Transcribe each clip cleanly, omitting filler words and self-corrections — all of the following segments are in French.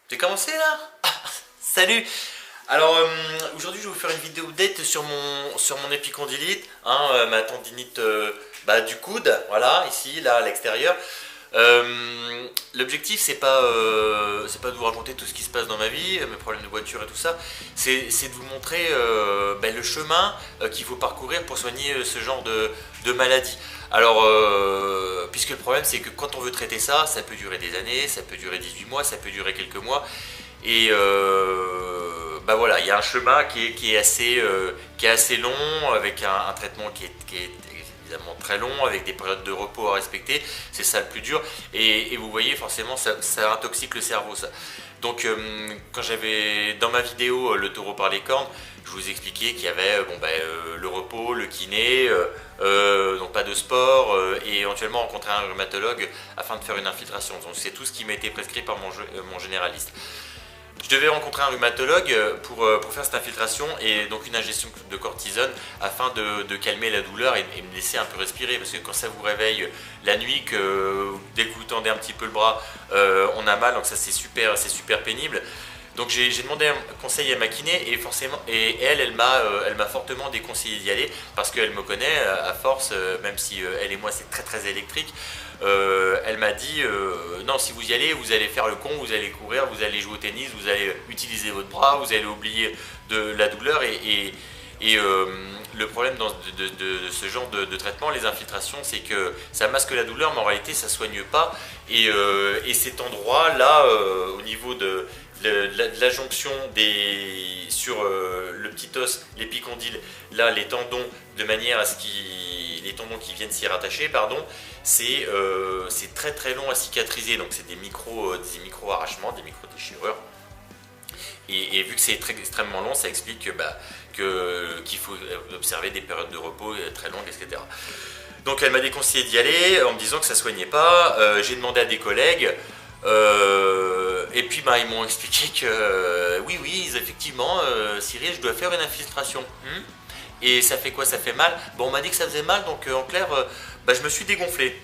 J'ai commencé là. Salut. Alors aujourd'hui je vais vous faire une vidéo update sur mon épicondylite, ma tendinite du coude, voilà, ici, là, à l'extérieur. L'objectif c'est pas de vous raconter tout ce qui se passe dans ma vie, mes problèmes de voiture et tout ça, c'est de vous montrer le chemin qu'il faut parcourir pour soigner ce genre de maladie. Alors, puisque le problème c'est que quand on veut traiter ça, ça peut durer des années, ça peut durer 18 mois, ça peut durer quelques mois, et voilà, il y a un chemin qui est assez long, avec un traitement qui est évidemment très long, avec des périodes de repos à respecter, c'est ça le plus dur, et vous voyez forcément ça intoxique le cerveau ça. Donc quand j'avais dans ma vidéo le taureau par les cornes, je vous expliquais qu'il y avait le repos, le kiné, donc pas de sport, et éventuellement rencontrer un rhumatologue afin de faire une infiltration. Donc c'est tout ce qui m'a été prescrit par mon généraliste. Je devais rencontrer un rhumatologue pour faire cette infiltration et donc une ingestion de cortisone afin de calmer la douleur et me laisser un peu respirer, parce que quand ça vous réveille la nuit, dès que vous tendez un petit peu le bras, on a mal, donc ça c'est super pénible. Donc j'ai demandé un conseil à ma kiné et forcément, et elle m'a fortement déconseillé d'y aller parce qu'elle me connaît à force, même si elle et moi c'est très électrique. Elle m'a dit non, si vous y allez, vous allez faire le con, vous allez courir, vous allez jouer au tennis, vous allez utiliser votre bras, vous allez oublier de la douleur, le problème de ce genre de traitement, les infiltrations, c'est que ça masque la douleur, mais en réalité ça soigne pas, et cet endroit là, au niveau de la jonction sur le petit os, l'épicondyle, là les tendons, de manière à ce les tendons qui viennent s'y rattacher, pardon, c'est très long à cicatriser, donc c'est des micro arrachements, des micro déchirures. Et vu que c'est extrêmement long, ça explique qu'il faut observer des périodes de repos très longues, etc. Donc elle m'a déconseillé d'y aller en me disant que ça ne soignait pas. J'ai demandé à des collègues, et puis ils m'ont expliqué que oui, effectivement, Cyril, je dois faire une infiltration. Et ça fait quoi? Ça fait mal? Bon, on m'a dit que ça faisait mal, donc en clair, je me suis dégonflé.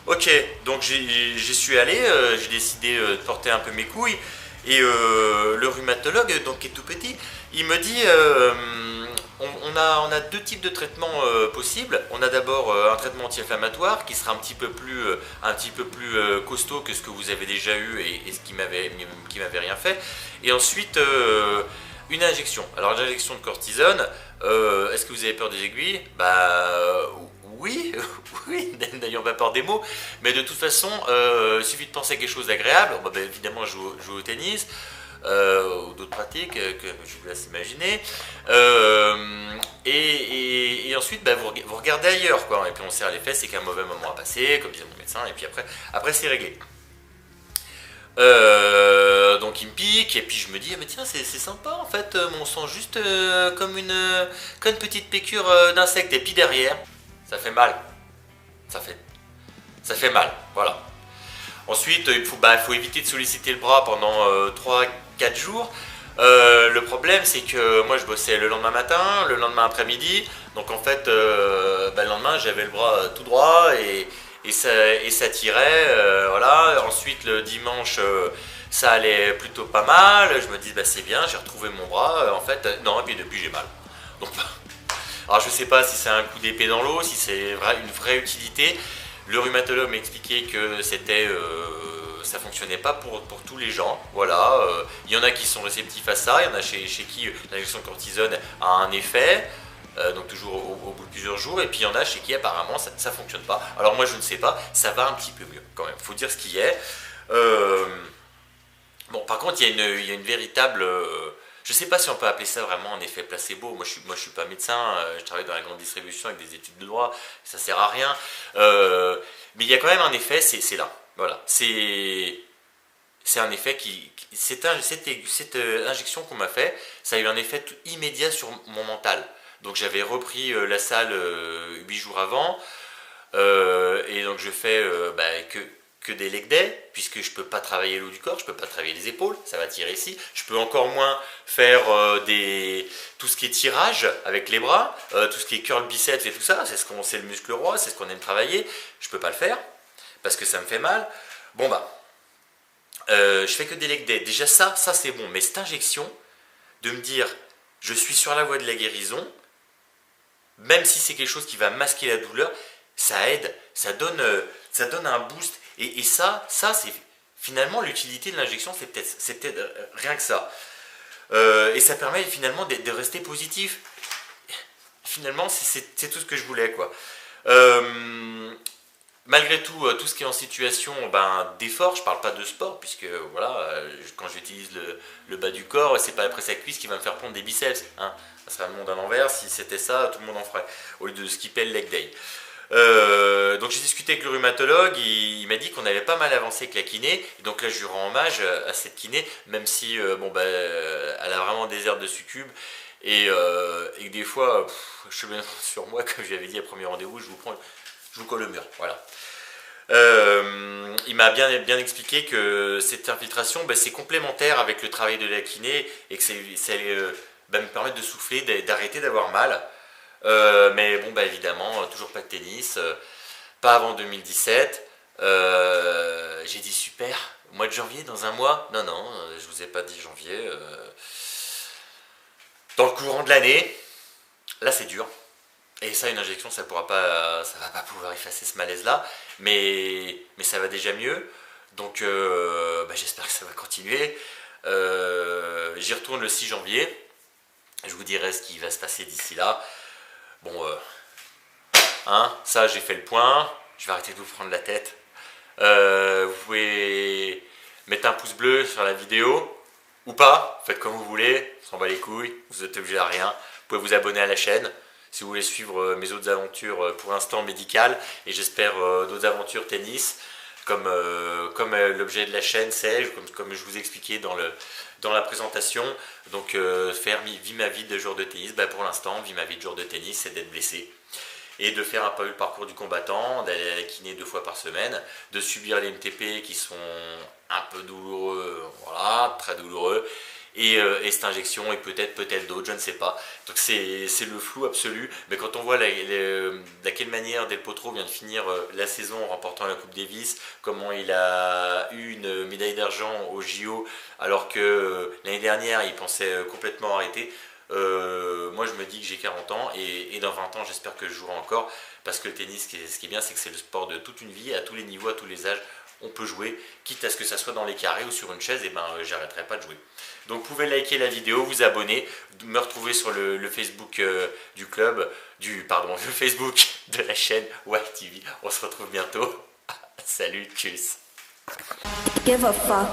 Ok, donc j'y suis allé, j'ai décidé de porter un peu mes couilles, et le rhumatologue, donc qui est tout petit, il me dit on a deux types de traitements possibles. On a d'abord un traitement anti-inflammatoire qui sera un petit peu plus costaud que ce que vous avez déjà eu et ce qui m'avait rien fait. Et ensuite une injection. Alors l'injection de cortisone, est-ce que vous avez peur des aiguilles? Oui, oui, n'ayons pas peur des mots, mais de toute façon, il suffit de penser à quelque chose d'agréable. Évidemment, jouer au tennis, ou d'autres pratiques que je vous laisse imaginer, et ensuite vous regardez ailleurs, quoi. Et puis on serre les fesses, c'est qu'un mauvais moment à passer, comme disait mon médecin, et puis après c'est réglé. Donc il me pique, et puis je me dis mais tiens, c'est sympa en fait, on sent juste comme une petite piqûre d'insecte, et puis derrière ça fait mal, ça fait mal, voilà. Ensuite il faut éviter de solliciter le bras pendant 3-4 jours. Le problème c'est que moi je bossais le lendemain matin, le lendemain après-midi, donc en fait le lendemain j'avais le bras tout droit, et ça tirait, voilà. Ensuite le dimanche ça allait plutôt pas mal, je me dis c'est bien, j'ai retrouvé mon bras, en fait non, et puis depuis j'ai mal. Donc alors je sais pas si c'est un coup d'épée dans l'eau, si c'est une vraie utilité. Le rhumatologue m'a expliqué que ça fonctionnait pas pour tous les gens, voilà. Il y en a qui sont réceptifs à ça, il y en a chez qui l'injection de cortisone a un effet, donc toujours au bout de plusieurs jours, et puis il y en a chez qui apparemment ça fonctionne pas. Alors moi je ne sais pas, ça va un petit peu mieux quand même, faut dire ce qui est. Bon, par contre il y a une véritable... je ne sais pas si on peut appeler ça vraiment un effet placebo. Moi je suis pas médecin, je travaille dans la grande distribution avec des études de droit, ça sert à rien. Mais il y a quand même un effet, c'est là. Voilà, c'est un effet cette injection qu'on m'a fait, ça a eu un effet immédiat sur mon mental. Donc j'avais repris la salle 8 jours avant, et donc je fais que des leg day, puisque je peux pas travailler le haut du corps, je peux pas travailler les épaules, ça va tirer ici. Je peux encore moins faire tout ce qui est tirage avec les bras, tout ce qui est curl biceps et tout ça, c'est le muscle roi, c'est ce qu'on aime travailler. Je peux pas le faire parce que ça me fait mal. Bon je fais que des leg day. Déjà ça c'est bon. Mais cette injection, de me dire, je suis sur la voie de la guérison, même si c'est quelque chose qui va masquer la douleur, ça aide, ça donne un boost. Et ça c'est finalement l'utilité de l'injection, c'est peut-être rien que ça. Et ça permet finalement de rester positif. Finalement, c'est tout ce que je voulais, quoi. Malgré tout, tout ce qui est en situation d'effort, je parle pas de sport, puisque voilà, quand j'utilise le bas du corps, c'est pas la presse à cuisse qui va me faire prendre des biceps, hein. Ça serait le monde à l'envers, si c'était ça, tout le monde en ferait, au lieu de skipper le leg day. Donc j'ai discuté avec le rhumatologue, il m'a dit qu'on avait pas mal avancé avec la kiné, et donc là je lui rends hommage à cette kiné, même si elle a vraiment des airs de succube, et que des fois, je suis bien sur moi, comme j'avais dit à premier rendez-vous, je vous colle le mur, voilà. Il m'a bien expliqué que cette infiltration, c'est complémentaire avec le travail de la kiné, et que ça me permettre de souffler, d'arrêter d'avoir mal. Mais bon, évidemment, toujours pas de tennis, pas avant 2017. J'ai dit super, mois de janvier, dans un mois. Non, je vous ai pas dit janvier. Dans le courant de l'année, là c'est dur. Et ça, une injection, ça va pas pouvoir effacer ce malaise-là, mais ça va déjà mieux. Donc j'espère que ça va continuer. J'y retourne le 6 janvier. Je vous dirai ce qui va se passer d'ici là. Bon, ça j'ai fait le point, je vais arrêter de vous prendre la tête. Vous pouvez mettre un pouce bleu sur la vidéo, ou pas, faites comme vous voulez, on s'en bat les couilles, vous êtes obligé à rien. Vous pouvez vous abonner à la chaîne, si vous voulez suivre mes autres aventures pour l'instant médicales, et j'espère d'autres aventures tennis, comme l'objet de la chaîne c'est, comme je vous expliquais dans la présentation, donc faire vie ma vie de joueur de tennis, pour l'instant, vie ma vie de joueur de tennis, c'est d'être blessé. Et de faire un peu le parcours du combattant, d'aller à la kiné 2 fois par semaine, de subir les MTP qui sont un peu douloureux, voilà, très douloureux, et cette injection, et peut-être d'autres, je ne sais pas. Donc c'est le flou absolu, mais quand on voit de quelle manière Del Potro vient de finir la saison en remportant la Coupe Davis, comment il a eu une médaille d'argent au JO, alors que l'année dernière il pensait complètement arrêter. Moi je me dis que j'ai 40 ans et dans 20 ans j'espère que je jouerai encore, parce que le tennis, ce qui est bien, c'est que c'est le sport de toute une vie, à tous les niveaux, à tous les âges, on peut jouer, quitte à ce que ça soit dans les carrés ou sur une chaise, et j'arrêterai pas de jouer. Donc vous pouvez liker la vidéo, vous abonner, me retrouver sur le Facebook du club, le Facebook de la chaîne White TV. On se retrouve bientôt. Salut, tchuss. Give a fuck.